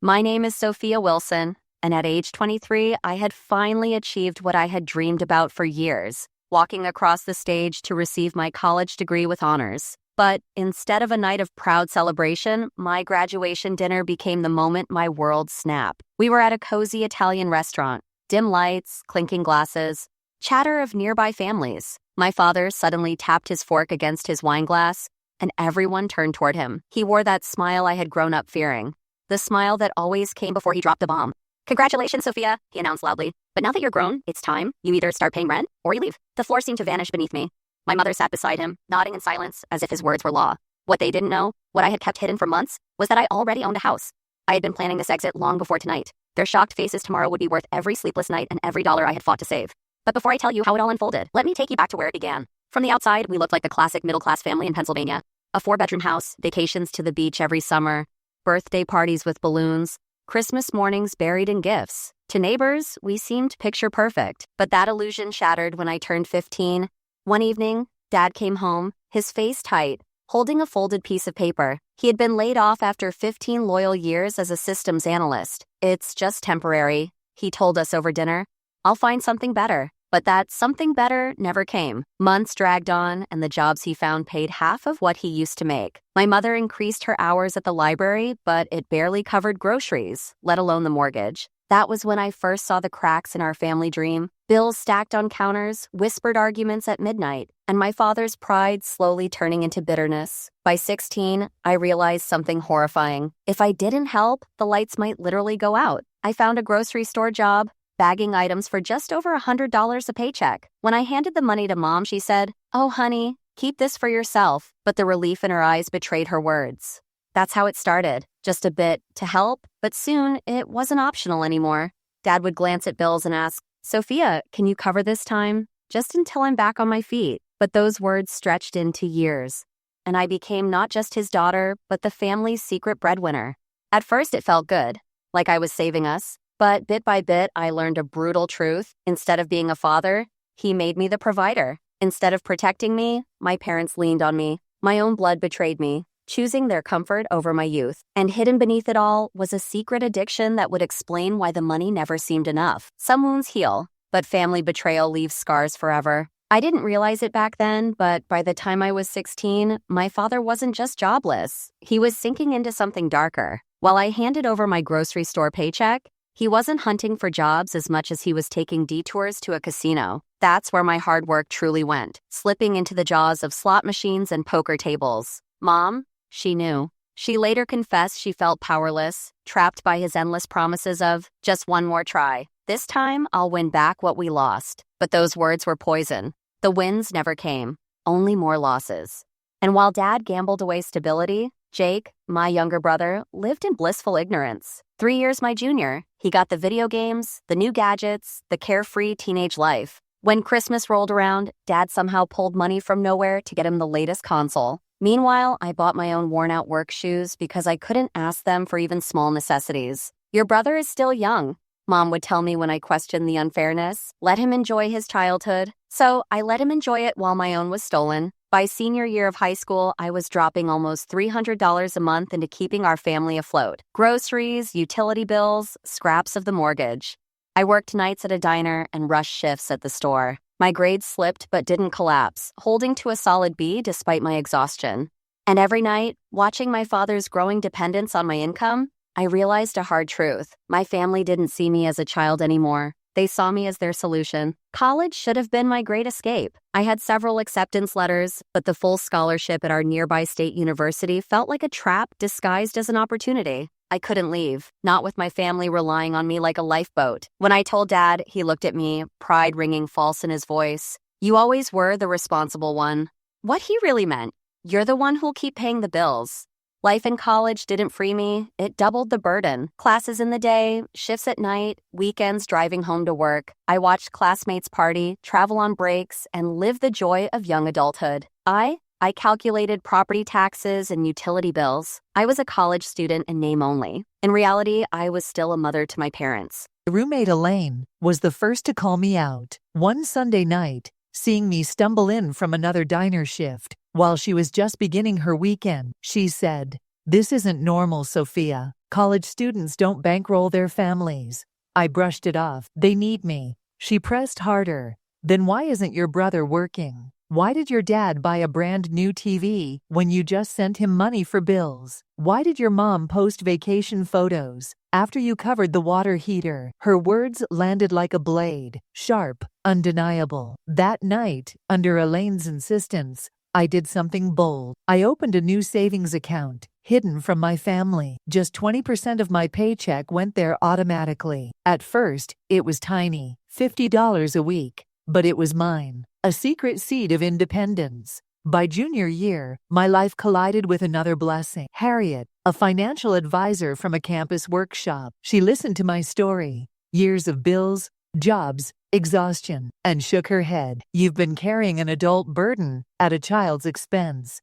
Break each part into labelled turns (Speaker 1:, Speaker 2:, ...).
Speaker 1: My name is Sophia Wilson, and at age 23, I had finally achieved what I had dreamed about for years, walking across the stage to receive my college degree with honors. But instead of a night of proud celebration, my graduation dinner became the moment my world snapped. We were at a cozy Italian restaurant, dim lights, clinking glasses, chatter of nearby families. My father suddenly tapped his fork against his wine glass, and everyone turned toward him. He wore that smile I had grown up fearing, the smile that always came before he dropped the bomb. "Congratulations, Sophia," he announced loudly. "But now that you're grown, it's time. You either start paying rent or you leave." The floor seemed to vanish beneath me. My mother sat beside him, nodding in silence as if his words were law. What they didn't know, what I had kept hidden for months, was that I already owned a house. I had been planning this exit long before tonight. Their shocked faces tomorrow would be worth every sleepless night and every dollar I had fought to save. But before I tell you how it all unfolded, let me take you back to where it began. From the outside, we looked like the classic middle-class family in Pennsylvania. A 4-bedroom house, vacations to the beach every summer, birthday parties with balloons, Christmas mornings buried in gifts. To neighbors, we seemed picture perfect. But that illusion shattered when I turned 15. One evening, Dad came home, his face tight, holding a folded piece of paper. He had been laid off after 15 loyal years as a systems analyst. "It's just temporary," he told us over dinner. "I'll find something better." But that something better never came. Months dragged on, and the jobs he found paid half of what he used to make. My mother increased her hours at the library, but it barely covered groceries, let alone the mortgage. That was when I first saw the cracks in our family dream. Bills stacked on counters, whispered arguments at midnight, and my father's pride slowly turning into bitterness. By 16, I realized something horrifying. If I didn't help, the lights might literally go out. I found a grocery store job, bagging items for just over $100 a paycheck. When I handed the money to Mom, she said, "Oh, honey, keep this for yourself." But the relief in her eyes betrayed her words. That's how it started. Just a bit to help, but soon it wasn't optional anymore. Dad would glance at bills and ask, "Sophia, can you cover this time? Just until I'm back on my feet." But those words stretched into years, and I became not just his daughter, but the family's secret breadwinner. At first, it felt good, like I was saving us. But bit by bit, I learned a brutal truth. Instead of being a father, he made me the provider. Instead of protecting me, my parents leaned on me. My own blood betrayed me, choosing their comfort over my youth. And hidden beneath it all was a secret addiction that would explain why the money never seemed enough. Some wounds heal, but family betrayal leaves scars forever. I didn't realize it back then, but by the time I was 16, my father wasn't just jobless. He was sinking into something darker. While I handed over my grocery store paycheck, he wasn't hunting for jobs as much as he was taking detours to a casino. That's where my hard work truly went, slipping into the jaws of slot machines and poker tables. Mom, she knew. She later confessed she felt powerless, trapped by his endless promises of, "Just one more try. This time, I'll win back what we lost." But those words were poison. The wins never came, only more losses. And while Dad gambled away stability, Jake, my younger brother, lived in blissful ignorance. 3 years my junior, he got the video games, the new gadgets, the carefree teenage life. When Christmas rolled around, Dad somehow pulled money from nowhere to get him the latest console. Meanwhile, I bought my own worn-out work shoes because I couldn't ask them for even small necessities. "Your brother is still young," Mom would tell me when I questioned the unfairness. "Let him enjoy his childhood." So I let him enjoy it while my own was stolen. By senior year of high school, I was dropping almost $300 a month into keeping our family afloat. Groceries, utility bills, scraps of the mortgage. I worked nights at a diner and rushed shifts at the store. My grades slipped but didn't collapse, holding to a solid B despite my exhaustion. And every night, watching my father's growing dependence on my income, I realized a hard truth. My family didn't see me as a child anymore. They saw me as their solution. College should have been my great escape. I had several acceptance letters, but the full scholarship at our nearby state university felt like a trap disguised as an opportunity. I couldn't leave, not with my family relying on me like a lifeboat. When I told Dad, he looked at me, pride ringing false in his voice. "You always were the responsible one." What he really meant, "You're the one who'll keep paying the bills." Life in college didn't free me, it doubled the burden. Classes in the day, shifts at night, weekends driving home to work. I watched classmates party, travel on breaks, and live the joy of young adulthood. I calculated property taxes and utility bills. I was a college student in name only. In reality, I was still a mother to my parents.
Speaker 2: Roommate Elaine was the first to call me out. One Sunday night, seeing me stumble in from another diner shift, while she was just beginning her weekend, she said, "This isn't normal, Sophia. College students don't bankroll their families. I brushed it off. They need me. She pressed harder. Then why isn't your brother working? Why did your dad buy a brand new TV when you just sent him money for bills? Why did your mom post vacation photos after you covered the water heater? Her words landed like a blade, sharp, undeniable. That night, under Elaine's insistence, I did something bold. I opened a new savings account, hidden from my family. Just 20% of my paycheck went there automatically. At first, it was tiny, $50 a week, but it was mine. A secret seed of independence. By junior year, my life collided with another blessing. Harriet, a financial advisor from a campus workshop. She listened to my story. Years of bills, jobs, exhaustion, and shook her head. You've been carrying an adult burden at a child's expense.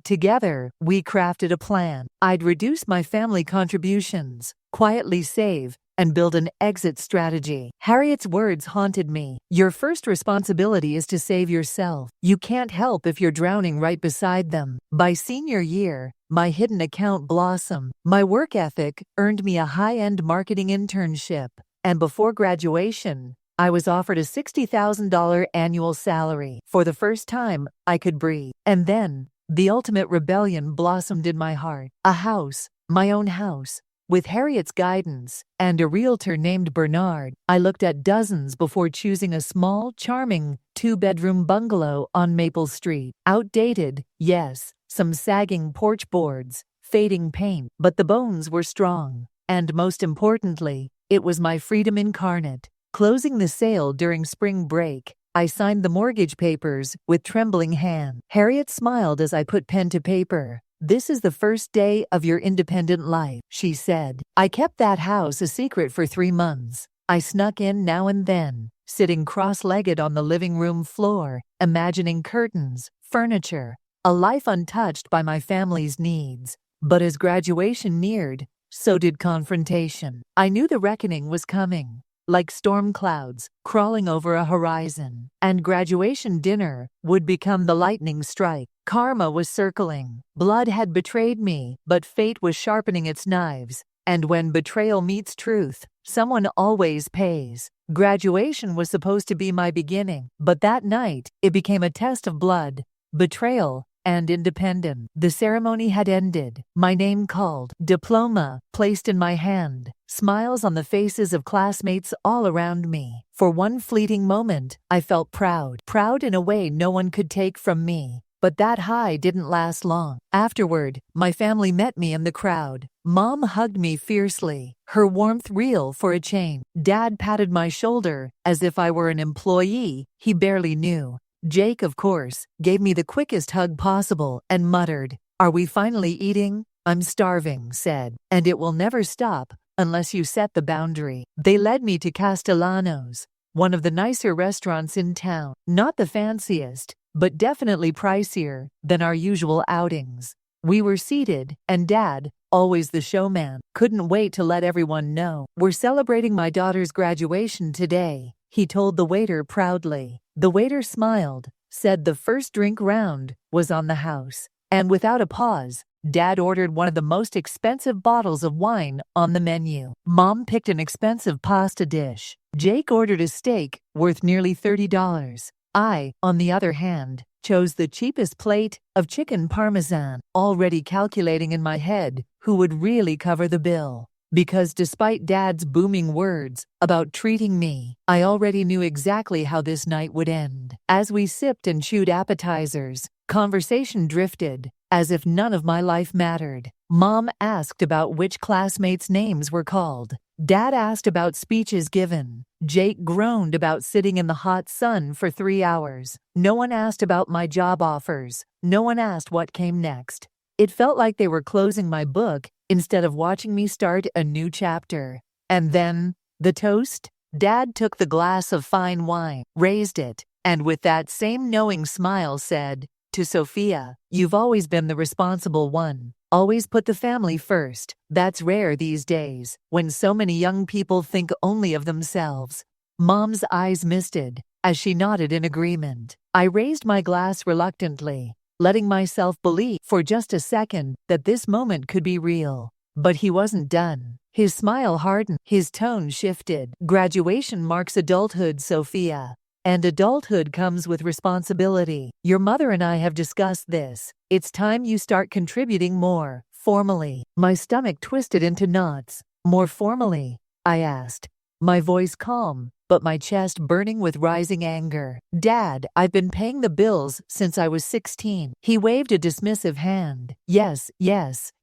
Speaker 2: Together, we crafted a plan. I'd reduce my family contributions, quietly save, and build an exit strategy. Harriet's words haunted me. Your first responsibility is to save yourself. You can't help if you're drowning right beside them. By senior year, my hidden account blossomed. My work ethic earned me a high-end marketing internship. And before graduation, I was offered a $60,000 annual salary. For the first time, I could breathe. And then, the ultimate rebellion blossomed in my heart. A house, my own house. With Harriet's guidance and a realtor named Bernard, I looked at dozens before choosing a small, charming, 2-bedroom bungalow on Maple Street. Outdated, yes, some sagging porch boards, fading paint, but the bones were strong. And most importantly, it was my freedom incarnate. Closing the sale during spring break, I signed the mortgage papers with trembling hand. Harriet smiled as I put pen to paper. This is the first day of your independent life, she said. I kept that house a secret for 3 months. I snuck in now and then, sitting cross-legged on the living room floor, imagining curtains, furniture, a life untouched by my family's needs. But as graduation neared, so did confrontation. I knew the reckoning was coming, like storm clouds crawling over a horizon, and graduation dinner would become the lightning strike. Karma was circling. Blood had betrayed me, but fate was sharpening its knives. And when betrayal meets truth, someone always pays. Graduation was supposed to be my beginning, but that night, it became a test of blood, betrayal, and independence. The ceremony had ended. My name called, diploma placed in my hand, smiles on the faces of classmates all around me. For one fleeting moment, I felt proud in a way no one could take from me. But that high didn't last long. Afterward, my family met me in the crowd. Mom hugged me fiercely, her warmth real for a change. Dad patted my shoulder as if I were an employee he barely knew. Jake, of course, gave me the quickest hug possible and muttered, "Are we finally eating?" "I'm starving," said, "and it will never stop unless you set the boundary." They led me to Castellano's, one of the nicer restaurants in town. Not the fanciest, but definitely pricier than our usual outings. We were seated, and Dad, always the showman, couldn't wait to let everyone know. "We're celebrating my daughter's graduation today," he told the waiter proudly. The waiter smiled, said the first drink round was on the house, and without a pause, Dad ordered one of the most expensive bottles of wine on the menu. Mom picked an expensive pasta dish. Jake ordered a steak worth nearly $30. I, on the other hand, chose the cheapest plate of chicken parmesan, already calculating in my head who would really cover the bill. Because despite Dad's booming words about treating me, I already knew exactly how this night would end. As we sipped and chewed appetizers, conversation drifted, as if none of my life mattered. Mom asked about which classmates' names were called. Dad asked about speeches given. Jake groaned about sitting in the hot sun for 3 hours. No one asked about my job offers. No one asked what came next. It felt like they were closing my book instead of watching me start a new chapter. And then, the toast? Dad took the glass of fine wine, raised it, and with that same knowing smile said, "To Sophia, you've always been the responsible one. Always put the family first. That's rare these days, when so many young people think only of themselves." Mom's eyes misted as she nodded in agreement. I raised my glass reluctantly, letting myself believe for just a second that this moment could be real. But he wasn't done. His smile hardened, his tone shifted. Graduation marks adulthood, Sophia. And adulthood comes with responsibility. Your mother and I have discussed this. It's time you start contributing more, formally. My stomach twisted into knots. More formally? I asked, my voice calm, but my chest burning with rising anger. Dad, I've been paying the bills since I was 16. He waved a dismissive hand. Yes,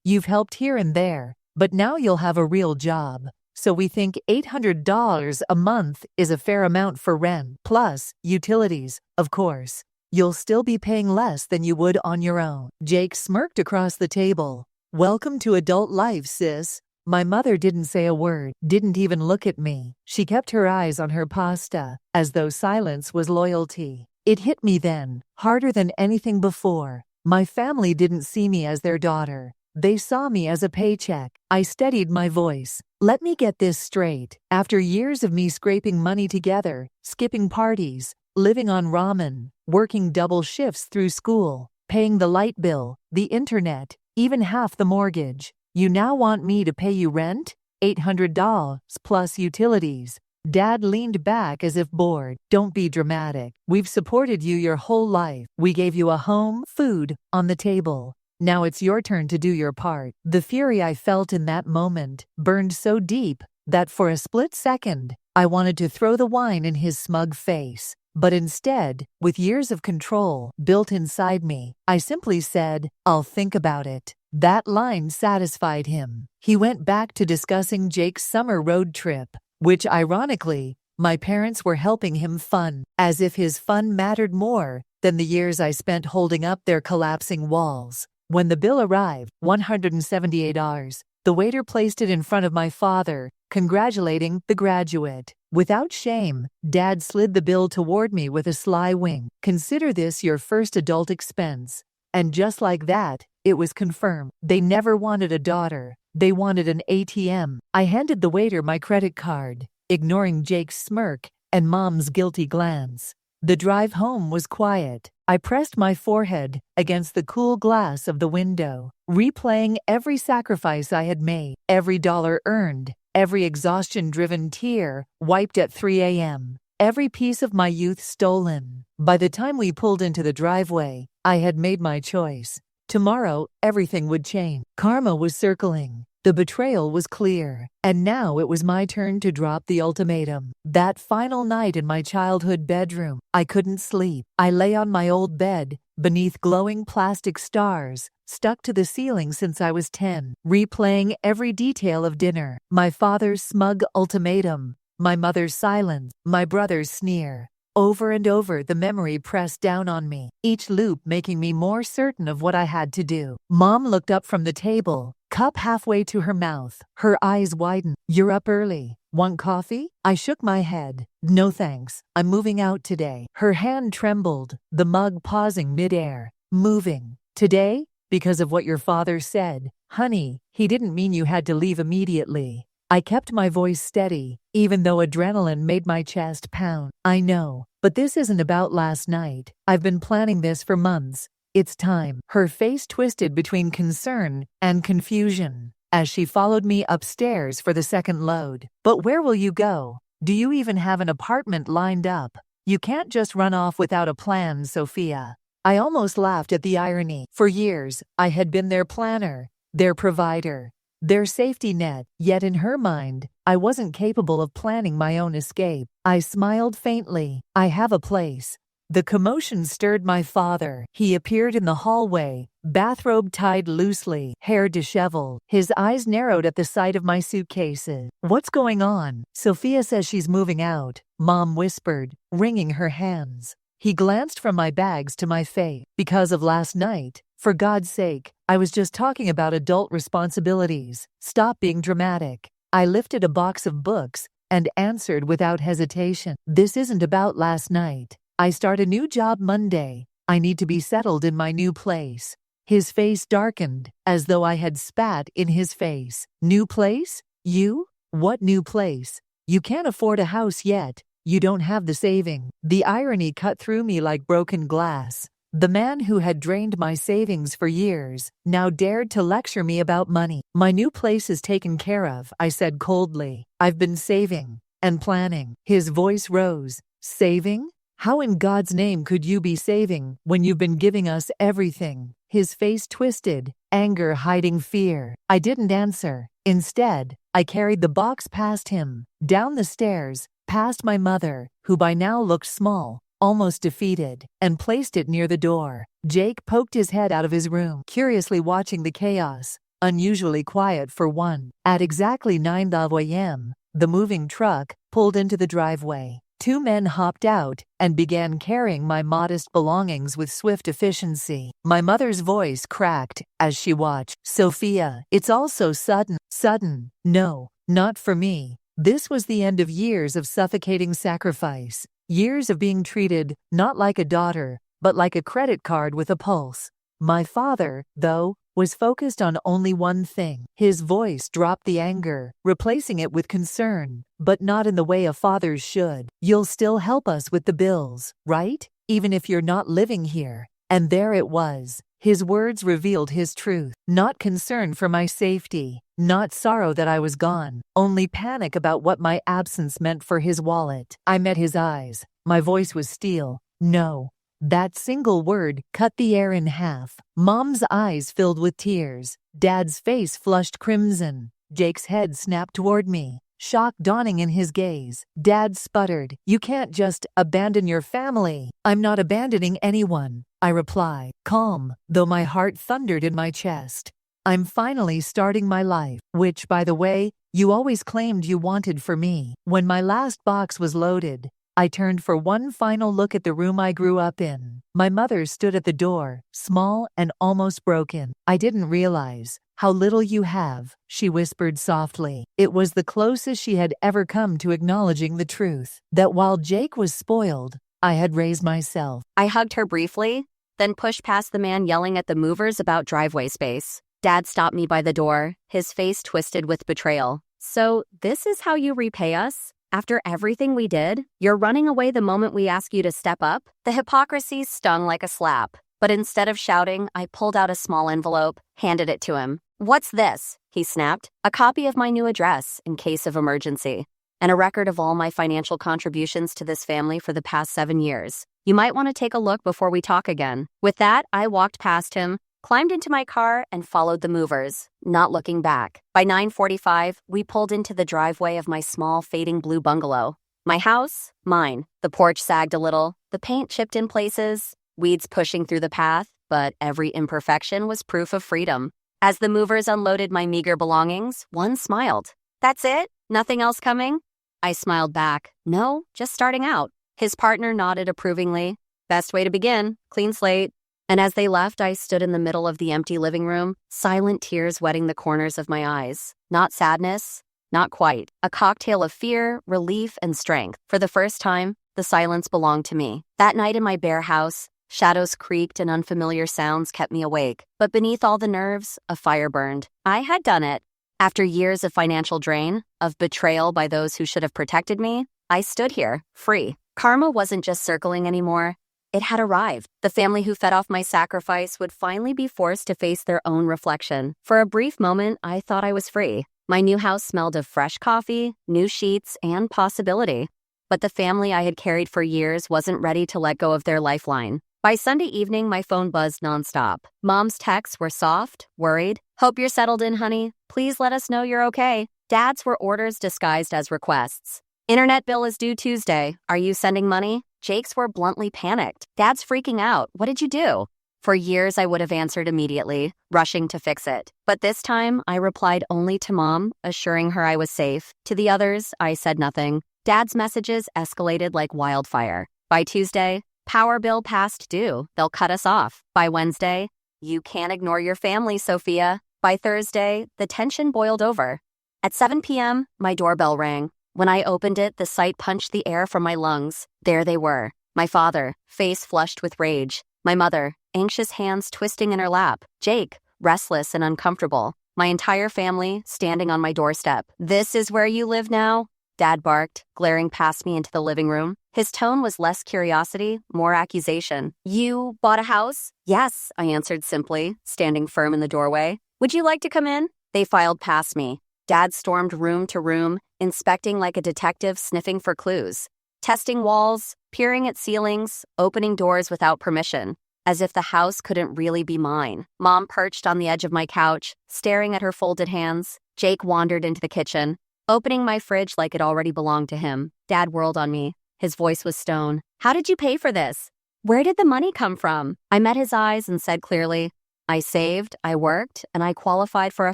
Speaker 2: you've helped here and there, but now you'll have a real job. So we think $800 a month is a fair amount for rent, plus utilities, of course. You'll still be paying less than you would on your own. Jake smirked across the table. Welcome to adult life, sis. My mother didn't say a word, didn't even look at me. She kept her eyes on her pasta, as though silence was loyalty. It hit me then, harder than anything before. My family didn't see me as their daughter. They saw me as a paycheck. I steadied my voice. Let me get this straight. After years of me scraping money together, skipping parties, living on ramen, working double shifts through school, paying the light bill, the internet, even half the mortgage, you now want me to pay you rent? $800 plus utilities. Dad leaned back as if bored. Don't be dramatic. We've supported you your whole life. We gave you a home, food, on the table. Now it's your turn to do your part. The fury I felt in that moment burned so deep that for a split second, I wanted to throw the wine in his smug face. But instead, with years of control built inside me, I simply said, I'll think about it. That line satisfied him. He went back to discussing Jake's summer road trip, which ironically, my parents were helping him fund, as if his fun mattered more than the years I spent holding up their collapsing walls. When the bill arrived, $178, the waiter placed it in front of my father, congratulating the graduate. Without shame, Dad slid the bill toward me with a sly wink. Consider this your first adult expense. And just like that, it was confirmed. They never wanted a daughter. They wanted an ATM. I handed the waiter my credit card, ignoring Jake's smirk and Mom's guilty glance. The drive home was quiet. I pressed my forehead against the cool glass of the window, replaying every sacrifice I had made, every dollar earned, every exhaustion-driven tear wiped at 3 a.m., every piece of my youth stolen. By the time we pulled into the driveway, I had made my choice. Tomorrow, everything would change. Karma was circling. The betrayal was clear, and now it was my turn to drop the ultimatum. That final night in my childhood bedroom, I couldn't sleep. I lay on my old bed, beneath glowing plastic stars, stuck to the ceiling since I was 10, replaying every detail of dinner. My father's smug ultimatum, my mother's silence, my brother's sneer. Over and over, the memory pressed down on me, each loop making me more certain of what I had to do. Mom looked up from the table, cup halfway to her mouth. Her eyes widened. You're up early. Want coffee? I shook my head. No thanks. I'm moving out today. Her hand trembled, the mug pausing midair. Moving. Today? Because of what your father said. Honey, he didn't mean you had to leave immediately. I kept my voice steady, even though adrenaline made my chest pound. I know, but this isn't about last night. I've been planning this for months. It's time. Her face twisted between concern and confusion as she followed me upstairs for the second load. But where will you go? Do you even have an apartment lined up? You can't just run off without a plan, Sophia. I almost laughed at the irony. For years, I had been their planner, their provider, their safety net, yet in her mind, I wasn't capable of planning my own escape. I smiled faintly. I have a place. The commotion stirred my father. He appeared in the hallway, bathrobe tied loosely, hair disheveled. His eyes narrowed at the sight of my suitcases. What's going on? Sophia says she's moving out, Mom whispered, wringing her hands. He glanced from my bags to my face. Because of last night? For God's sake, I was just talking about adult responsibilities. Stop being dramatic. I lifted a box of books and answered without hesitation. This isn't about last night. I start a new job Monday. I need to be settled in my new place. His face darkened, as though I had spat in his face. New place? You? What new place? You can't afford a house yet. You don't have the saving. The irony cut through me like broken glass. The man who had drained my savings for years now dared to lecture me about money. My new place is taken care of, I said coldly. I've been saving and planning. His voice rose. Saving? How in God's name could you be saving when you've been giving us everything? His face twisted, anger hiding fear. I didn't answer. Instead, I carried the box past him, down the stairs, past my mother, who by now looked small, almost defeated, and placed it near the door. Jake poked his head out of his room, curiously watching the chaos, unusually quiet for one. At exactly 9 a.m., the moving truck pulled into the driveway. 2 men hopped out and began carrying my modest belongings with swift efficiency. My mother's voice cracked as she watched. Sophia, it's all so sudden. Sudden? No, not for me. This was the end of years of suffocating sacrifice. Years of being treated not like a daughter, but like a credit card with a pulse. My father, though, was focused on only one thing. His voice dropped the anger, replacing it with concern, but not in the way a father's should. You'll still help us with the bills, right? Even if you're not living here. And there it was. His words revealed his truth. Not concern for my safety, not sorrow that I was gone, only panic about what my absence meant for his wallet. I met his eyes. My voice was steel. No. That single word cut the air in half. Mom's eyes filled with tears. Dad's face flushed crimson. Jake's head snapped toward me, shock dawning in his gaze. Dad sputtered, "You can't just abandon your family." "I'm not abandoning anyone," I replied, calm, though my heart thundered in my chest. "I'm finally starting my life, which, by the way, you always claimed you wanted for me." When my last box was loaded, I turned for one final look at the room I grew up in. My mother stood at the door, small and almost broken. "I didn't realize how little you have," she whispered softly. It was the closest she had ever come to acknowledging the truth, that while Jake was spoiled, I had raised myself.
Speaker 1: I hugged her briefly, then pushed past the man yelling at the movers about driveway space. Dad stopped me by the door, his face twisted with betrayal. "So, this is how you repay us? After everything we did, you're running away the moment we ask you to step up?" The hypocrisy stung like a slap, but instead of shouting, I pulled out a small envelope, handed it to him. "What's this?" he snapped. "A copy of my new address in case of emergency, and a record of all my financial contributions to this family for the past 7 years. You might want to take a look before we talk again." With that, I walked past him, climbed into my car, and followed the movers, not looking back. By 9:45, we pulled into the driveway of my small, fading blue bungalow. My house? Mine. The porch sagged a little, the paint chipped in places, weeds pushing through the path, but every imperfection was proof of freedom. As the movers unloaded my meager belongings, one smiled. "That's it? Nothing else coming?" I smiled back. "No, just starting out." His partner nodded approvingly. "Best way to begin. Clean slate." And as they left, I stood in the middle of the empty living room, silent tears wetting the corners of my eyes. Not sadness, not quite. A cocktail of fear, relief, and strength. For the first time, the silence belonged to me. That night in my bare house, shadows creaked and unfamiliar sounds kept me awake. But beneath all the nerves, a fire burned. I had done it. After years of financial drain, of betrayal by those who should have protected me, I stood here, free. Karma wasn't just circling anymore. It had arrived. The family who fed off my sacrifice would finally be forced to face their own reflection. For a brief moment, I thought I was free. My new house smelled of fresh coffee, new sheets, and possibility. But the family I had carried for years wasn't ready to let go of their lifeline. By Sunday evening, my phone buzzed nonstop. Mom's texts were soft, worried. "Hope you're settled in, honey. Please let us know you're okay." Dad's were orders disguised as requests. "Internet bill is due Tuesday. Are you sending money?" Jake's were bluntly panicked. "Dad's freaking out. What did you do?" For years, I would have answered immediately, rushing to fix it. But this time, I replied only to Mom, assuring her I was safe. To the others, I said nothing. Dad's messages escalated like wildfire. By Tuesday, "Power bill past due. They'll cut us off." By Wednesday, "You can't ignore your family, Sophia." By Thursday, the tension boiled over. At 7 p.m., my doorbell rang. When I opened it, the sight punched the air from my lungs. There they were. My father, face flushed with rage. My mother, anxious hands twisting in her lap. Jake, restless and uncomfortable. My entire family, standing on my doorstep. "This is where you live now?" Dad barked, glaring past me into the living room. His tone was less curiosity, more accusation. You bought a house? Yes, I answered simply, standing firm in the doorway. Would you like to come in? They filed past me. Dad stormed room to room, inspecting like a detective sniffing for clues. Testing walls, peering at ceilings, opening doors without permission, as if the house couldn't really be mine. Mom perched on the edge of my couch, staring at her folded hands. Jake wandered into the kitchen, opening my fridge like it already belonged to him. Dad whirled on me. His voice was stone. How did you pay for this? Where did the money come from? I met his eyes and said clearly, I saved, I worked, and I qualified for a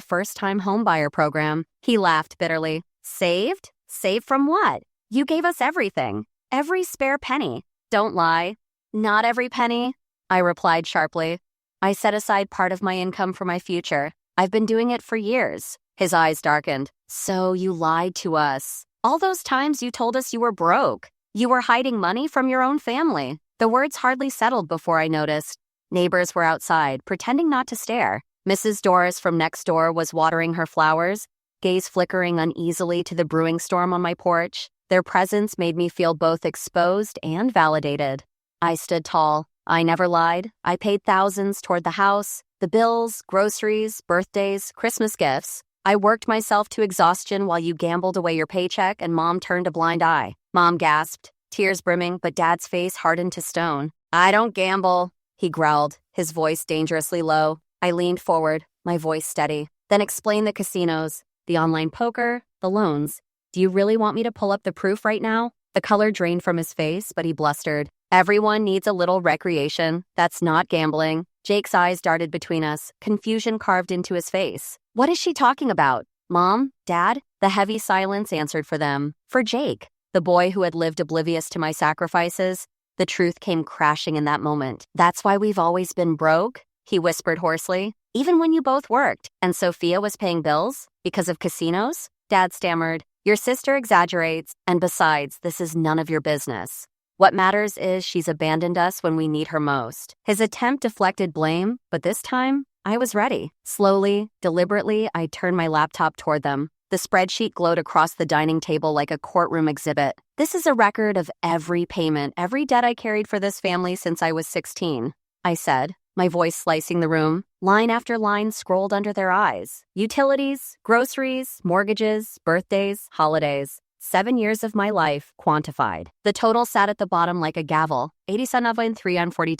Speaker 1: first-time homebuyer program. He laughed bitterly. Saved? Saved from what? You gave us everything. Every spare penny. Don't lie. Not every penny, I replied sharply. I set aside part of my income for my future. I've been doing it for years. His eyes darkened. So you lied to us. All those times you told us you were broke. You were hiding money from your own family. The words hardly settled before I noticed. Neighbors were outside, pretending not to stare. Mrs. Doris from next door was watering her flowers, gaze flickering uneasily to the brewing storm on my porch. Their presence made me feel both exposed and validated. I stood tall. I never lied. I paid thousands toward the house, the bills, groceries, birthdays, Christmas gifts. I worked myself to exhaustion while you gambled away your paycheck and Mom turned a blind eye. Mom gasped, tears brimming, but Dad's face hardened to stone. I don't gamble, he growled, his voice dangerously low. I leaned forward, my voice steady. Then explain the casinos, the online poker, the loans. Do you really want me to pull up the proof right now? The color drained from his face, but he blustered. Everyone needs a little recreation. That's not gambling. Jake's eyes darted between us, confusion carved into his face. What is she talking about? Mom? Dad? The heavy silence answered for them. For Jake, the boy who had lived oblivious to my sacrifices. The truth came crashing in that moment. That's why we've always been broke, he whispered hoarsely. Even when you both worked, and Sophia was paying bills? Because of casinos? Dad stammered. Your sister exaggerates, and besides, this is none of your business. What matters is she's abandoned us when we need her most. His attempt deflected blame, but this time, I was ready. Slowly, deliberately, I turned my laptop toward them. The spreadsheet glowed across the dining table like a courtroom exhibit. This is a record of every payment, every debt I carried for this family since I was 16, I said, my voice slicing the room. Line after line scrolled under their eyes. Utilities, groceries, mortgages, birthdays, holidays. 7 years of my life quantified. The total sat at the bottom like a gavel. 87,340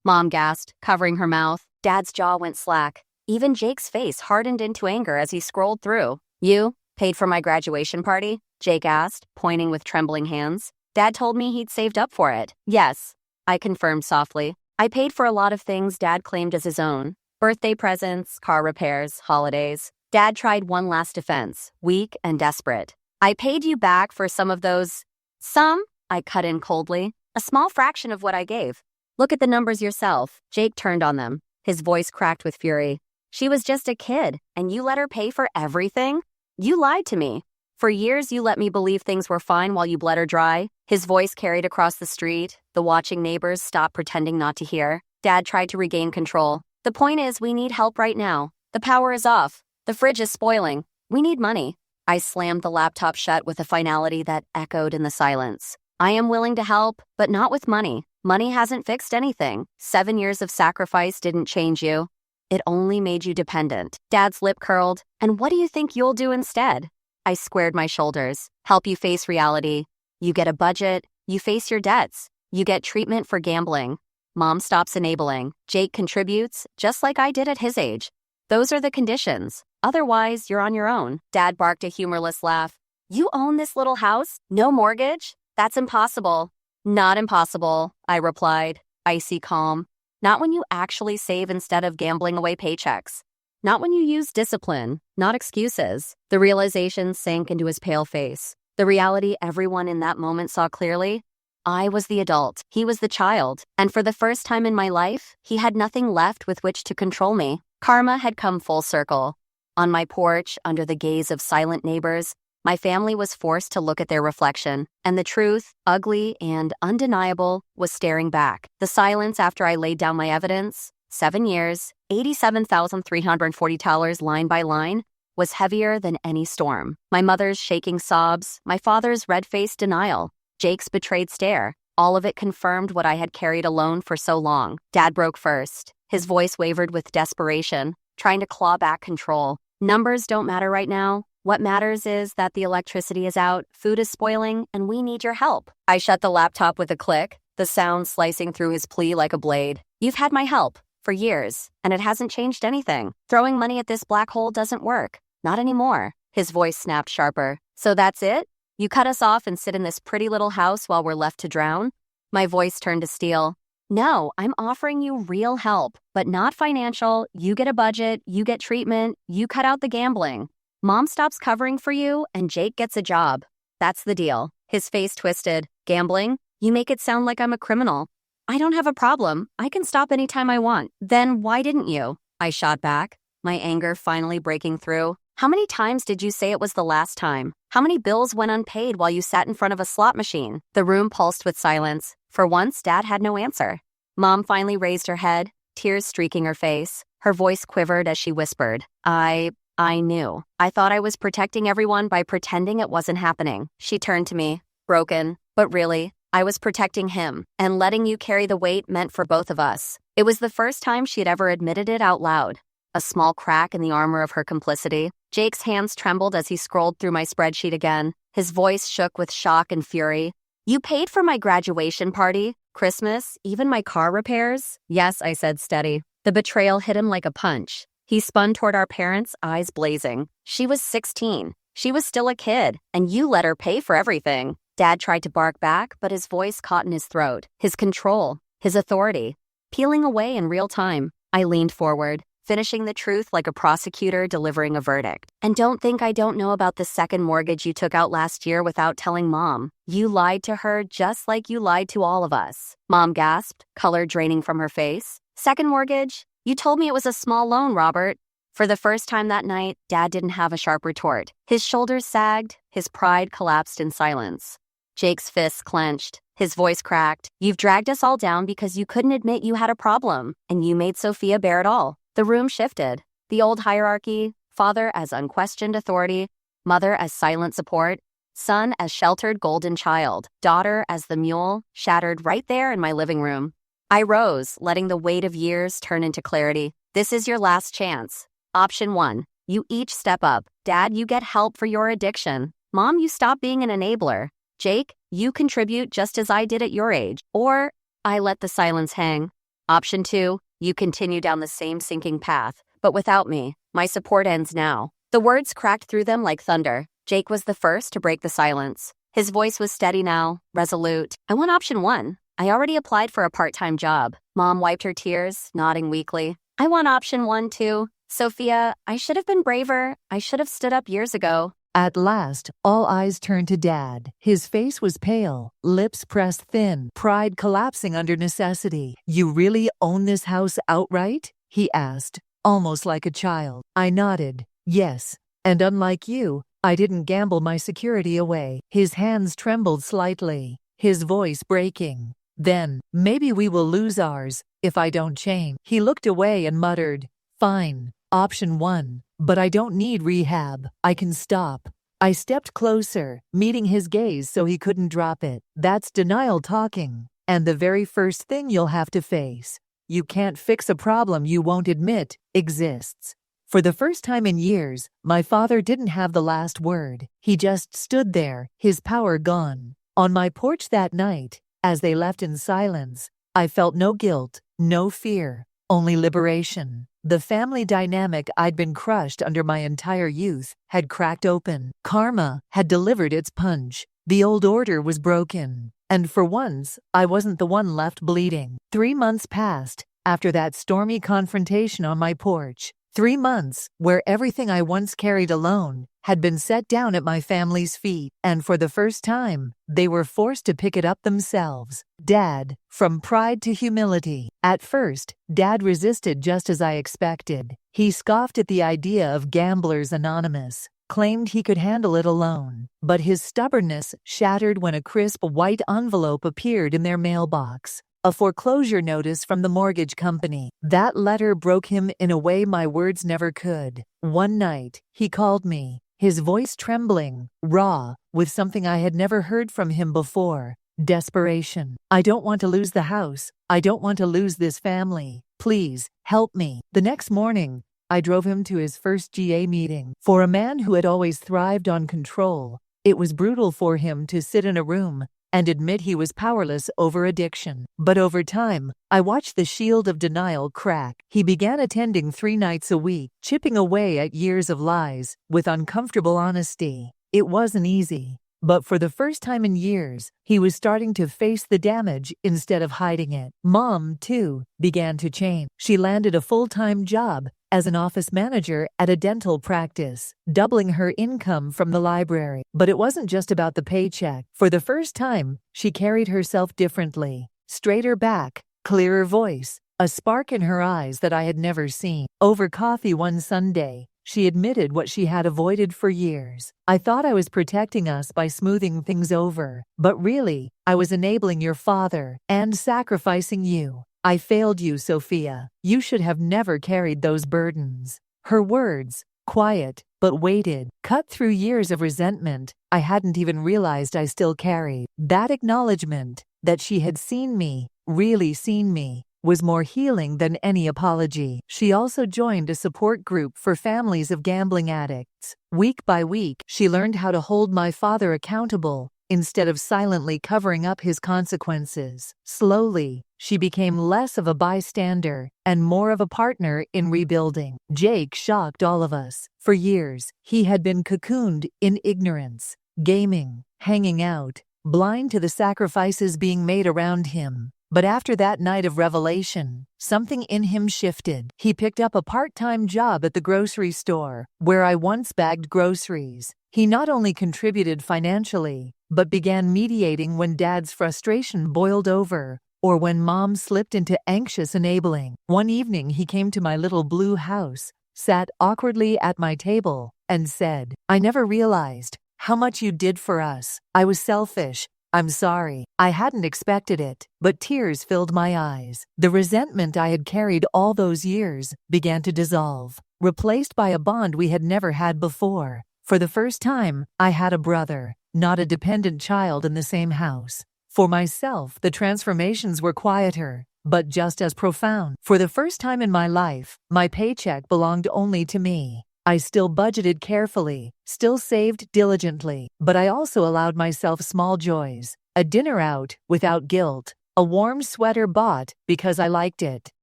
Speaker 1: Mom gasped, covering her mouth. Dad's jaw went slack. Even Jake's face hardened into anger as he scrolled through. You paid for my graduation party? Jake asked, pointing with trembling hands. Dad told me he'd saved up for it. Yes, I confirmed softly. I paid for a lot of things Dad claimed as his own. Birthday presents, car repairs, holidays. Dad tried one last defense, weak and desperate. I paid you back for some of those. Some? I cut in coldly. A small fraction of what I gave. Look at the numbers yourself. Jake turned on them. His voice cracked with fury. She was just a kid, and you let her pay for everything? You lied to me. For years, you let me believe things were fine while you bled her dry. His voice carried across the street. The watching neighbors stopped pretending not to hear. Dad tried to regain control. The point is, we need help right now. The power is off. The fridge is spoiling. We need money. I slammed the laptop shut with a finality that echoed in the silence. I am willing to help, but not with money. Money hasn't fixed anything. 7 years of sacrifice didn't change you. It only made you dependent. Dad's lip curled. And what do you think you'll do instead? I squared my shoulders. Help you face reality. You get a budget. You face your debts. You get treatment for gambling. Mom stops enabling. Jake contributes, just like I did at his age. Those are the conditions. Otherwise, you're on your own. Dad barked a humorless laugh. You own this little house? No mortgage? That's impossible. Not impossible, I replied, icy calm. Not when you actually save instead of gambling away paychecks. Not when you use discipline, not excuses. The realization sank into his pale face. The reality everyone in that moment saw clearly. I was the adult. He was the child. And for the first time in my life, he had nothing left with which to control me. Karma had come full circle. On my porch, under the gaze of silent neighbors, my family was forced to look at their reflection, and the truth, ugly and undeniable, was staring back. The silence after I laid down my evidence, 7 years, $87,340 line by line, was heavier than any storm. My mother's shaking sobs, my father's red-faced denial, Jake's betrayed stare, all of it confirmed what I had carried alone for so long. Dad broke first. His voice wavered with desperation, trying to claw back control. Numbers don't matter right now. What matters is that the electricity is out, food is spoiling, and we need your help. I shut the laptop with a click, the sound slicing through his plea like a blade. You've had my help for years, and it hasn't changed anything. Throwing money at this black hole doesn't work. Not anymore. His voice snapped sharper. So that's it? You cut us off and sit in this pretty little house while we're left to drown? My voice turned to steel. No, I'm offering you real help, but not financial. You get a budget, you get treatment, you cut out the gambling. Mom stops covering for you, and Jake gets a job. That's the deal. His face twisted. Gambling? You make it sound like I'm a criminal. I don't have a problem. I can stop anytime I want. Then why didn't you? I shot back, my anger finally breaking through. How many times did you say it was the last time? How many bills went unpaid while you sat in front of a slot machine? The room pulsed with silence. For once, Dad had no answer. Mom finally raised her head, tears streaking her face. Her voice quivered as she whispered, I knew. I thought I was protecting everyone by pretending it wasn't happening. She turned to me, broken, but really, I was protecting him, and letting you carry the weight meant for both of us. It was the first time she'd ever admitted it out loud. A small crack in the armor of her complicity. Jake's hands trembled as he scrolled through my spreadsheet again. His voice shook with shock and fury. You paid for my graduation party, Christmas, even my car repairs? Yes, I said steady. The betrayal hit him like a punch. He spun toward our parents, eyes blazing. She was 16. She was still a kid, and you let her pay for everything. Dad tried to bark back, but his voice caught in his throat. His control, his authority, peeling away in real time. I leaned forward, finishing the truth like a prosecutor delivering a verdict. And don't think I don't know about the second mortgage you took out last year without telling Mom. You lied to her just like you lied to all of us. Mom gasped, color draining from her face. Second mortgage? You told me it was a small loan, Robert. For the first time that night, Dad didn't have a sharp retort. His shoulders sagged, his pride collapsed in silence. Jake's fists clenched, his voice cracked. You've dragged us all down because you couldn't admit you had a problem, and you made Sophia bear it all. The room shifted. The old hierarchy, father as unquestioned authority, mother as silent support, son as sheltered golden child, daughter as the mule, shattered right there in my living room. I rose, letting the weight of years turn into clarity. This is your last chance. Option 1. You each step up. Dad, you get help for your addiction. Mom, you stop being an enabler. Jake, you contribute just as I did at your age. Or I let the silence hang. Option 2. You continue down the same sinking path, but without me. My support ends now. The words cracked through them like thunder. Jake was the first to break the silence. His voice was steady now, resolute. I want option 1. I already applied for a part-time job. Mom wiped her tears, nodding weakly. I want option 1 too. Sophia, I should have been braver. I should have stood up years ago.
Speaker 2: At last, all eyes turned to Dad. His face was pale, lips pressed thin, pride collapsing under necessity. You really own this house outright? He asked, almost like a child. I nodded. Yes. And unlike you, I didn't gamble my security away. His hands trembled slightly, his voice breaking. Then, maybe we will lose ours, if I don't change. He looked away and muttered, Fine, option 1, but I don't need rehab. I can stop. I stepped closer, meeting his gaze so he couldn't drop it. That's denial talking, and the very first thing you'll have to face. You can't fix a problem you won't admit exists. For the first time in years, my father didn't have the last word. He just stood there, his power gone. On my porch that night, as they left in silence, I felt no guilt, no fear, only liberation. The family dynamic I'd been crushed under my entire youth had cracked open. Karma had delivered its punch. The old order was broken. And for once, I wasn't the one left bleeding. 3 months passed after that stormy confrontation on my porch. 3 months where everything I once carried alone had been set down at my family's feet, and for the first time, they were forced to pick it up themselves. Dad, from pride to humility. At first, Dad resisted just as I expected. He scoffed at the idea of Gamblers Anonymous, claimed he could handle it alone. But his stubbornness shattered when a crisp white envelope appeared in their mailbox. a foreclosure notice from the mortgage company. That letter broke him in a way my words never could. One night, he called me, his voice trembling, raw, with something I had never heard from him before. Desperation. I don't want to lose the house. I don't want to lose this family. Please, help me. The next morning, I drove him to his first GA meeting. For a man who had always thrived on control, it was brutal for him to sit in a room and admit he was powerless over addiction. But over time, I watched the shield of denial crack. He began attending 3 nights a week, chipping away at years of lies with uncomfortable honesty. It wasn't easy. But for the first time in years, he was starting to face the damage instead of hiding it. Mom, too, began to change. She landed a full-time job as an office manager at a dental practice, doubling her income from the library. But it wasn't just about the paycheck. For the first time, she carried herself differently. Straighter back, clearer voice, a spark in her eyes that I had never seen. Over coffee one Sunday, she admitted what she had avoided for years. I thought I was protecting us by smoothing things over, but really, I was enabling your father and sacrificing you. I failed you, Sophia. You should have never carried those burdens. Her words, quiet but weighted, cut through years of resentment I hadn't even realized I still carried. That acknowledgement that she had seen me, really seen me, was more healing than any apology. She also joined a support group for families of gambling addicts. Week by week, she learned how to hold my father accountable instead of silently covering up his consequences. Slowly, she became less of a bystander and more of a partner in rebuilding. Jake shocked all of us. For years, he had been cocooned in ignorance, gaming, hanging out, blind to the sacrifices being made around him. But after that night of revelation, something in him shifted. He picked up a part-time job at the grocery store, where I once bagged groceries. He not only contributed financially, but began mediating when Dad's frustration boiled over, or when Mom slipped into anxious enabling. One evening he came to my little blue house, sat awkwardly at my table, and said, "I never realized how much you did for us. I was selfish. I'm sorry. I hadn't expected it." But tears filled my eyes. The resentment I had carried all those years began to dissolve, replaced by a bond we had never had before. For the first time, I had a brother, not a dependent child in the same house. For myself, the transformations were quieter, but just as profound. For the first time in my life, my paycheck belonged only to me. I still budgeted carefully, still saved diligently, but I also allowed myself small joys. A dinner out without guilt, a warm sweater bought because I liked it,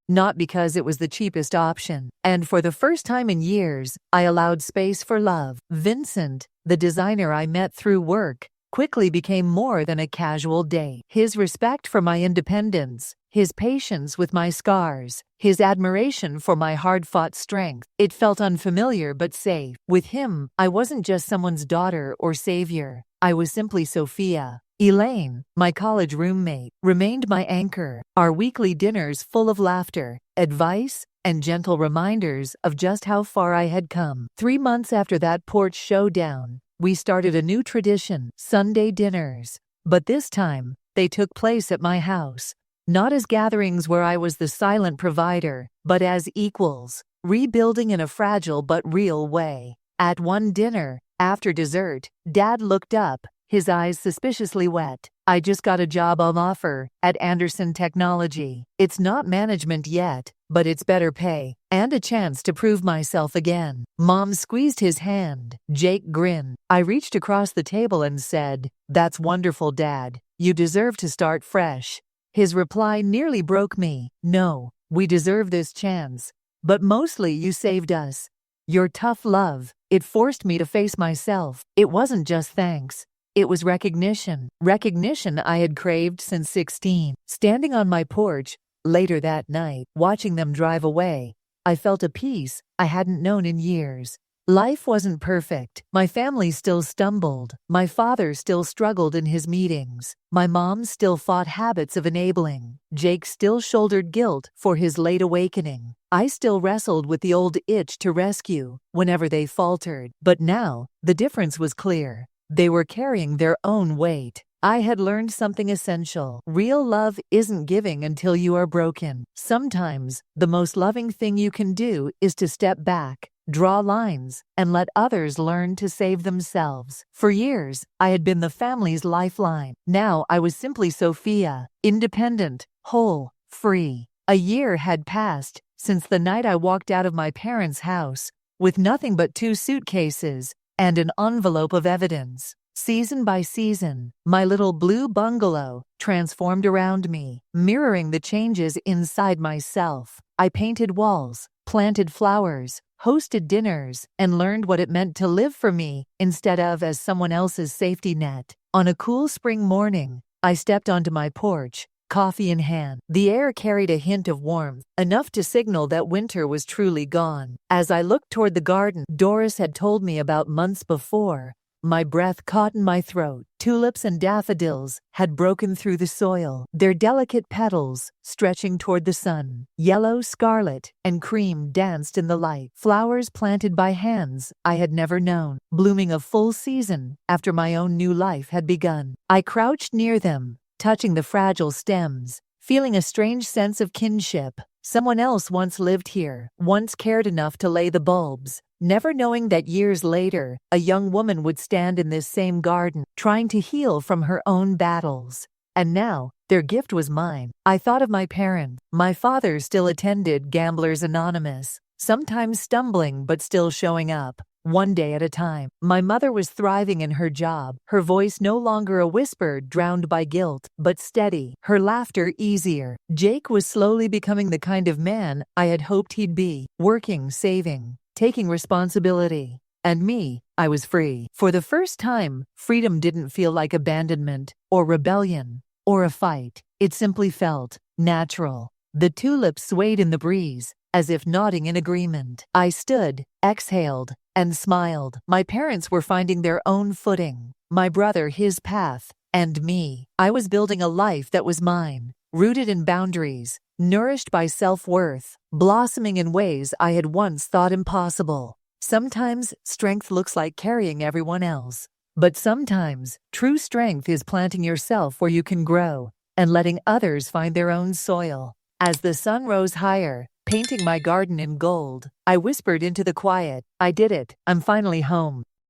Speaker 2: not because it was the cheapest option. And for the first time in years, I allowed space for love. Vincent, the designer I met through work, quickly became more than a casual date. His respect for my independence, his patience with my scars, his admiration for my hard-fought strength. It felt unfamiliar but safe. With him, I wasn't just someone's daughter or savior. I was simply Sophia. Elaine, my college roommate, remained my anchor. Our weekly dinners full of laughter, advice, and gentle reminders of just how far I had come. 3 months after that porch showdown, we started a new tradition, Sunday dinners. But this time, they took place at my house. Not as gatherings where I was the silent provider, but as equals, rebuilding in a fragile but real way. At one dinner, after dessert, Dad looked up, his eyes suspiciously wet. "I just got a job on offer at Anderson Technology. It's not management yet, but it's better pay, and a chance to prove myself again." Mom squeezed his hand. Jake grinned. I reached across the table and said, "That's wonderful, Dad. You deserve to start fresh." His reply nearly broke me. "No, we deserve this chance. But mostly you saved us. Your tough love, it forced me to face myself. It wasn't just thanks. It was recognition. Recognition I had craved since 16. Standing on my porch, later that night, watching them drive away, I felt a peace I hadn't known in years. Life wasn't perfect. My family still stumbled. My father still struggled in his meetings. My mom still fought habits of enabling. Jake still shouldered guilt for his late awakening. I still wrestled with the old itch to rescue whenever they faltered. But now, the difference was clear. They were carrying their own weight. I had learned something essential. Real love isn't giving until you are broken. Sometimes, the most loving thing you can do is to step back, draw lines, and let others learn to save themselves. For years, I had been the family's lifeline. Now I was simply Sophia, independent, whole, free. A year had passed since the night I walked out of my parents' house with nothing but 2 suitcases and an envelope of evidence. Season by season, my little blue bungalow transformed around me, mirroring the changes inside myself. I painted walls, planted flowers, hosted dinners, and learned what it meant to live for me instead of as someone else's safety net. On a cool spring morning, I stepped onto my porch, coffee in hand. The air carried a hint of warmth, enough to signal that winter was truly gone. As I looked toward the garden Doris had told me about months before, my breath caught in my throat. Tulips and daffodils had broken through the soil, their delicate petals stretching toward the sun. Yellow, scarlet, and cream danced in the light. Flowers planted by hands I had never known, blooming a full season after my own new life had begun. I crouched near them, touching the fragile stems, feeling a strange sense of kinship. Someone else once lived here, once cared enough to lay the bulbs, never knowing that years later, a young woman would stand in this same garden, trying to heal from her own battles. And now, their gift was mine. I thought of my parents. My father still attended Gamblers Anonymous, sometimes stumbling but still showing up, one day at a time. My mother was thriving in her job, her voice no longer a whisper drowned by guilt, but steady, her laughter easier. Jake was slowly becoming the kind of man I had hoped he'd be, working, saving, taking responsibility. And me, I was free. For the first time, freedom didn't feel like abandonment, or rebellion, or a fight. It simply felt natural. The tulips swayed in the breeze, as if nodding in agreement. I stood, exhaled, and smiled. My parents were finding their own footing. My brother his path, and me. I was building a life that was mine, rooted in boundaries, nourished by self-worth, blossoming in ways I had once thought impossible. Sometimes strength looks like carrying everyone else. But sometimes, true strength is planting yourself where you can grow and letting others find their own soil. As the sun rose higher, painting my garden in gold, I whispered into the quiet, "I did it. I'm finally home."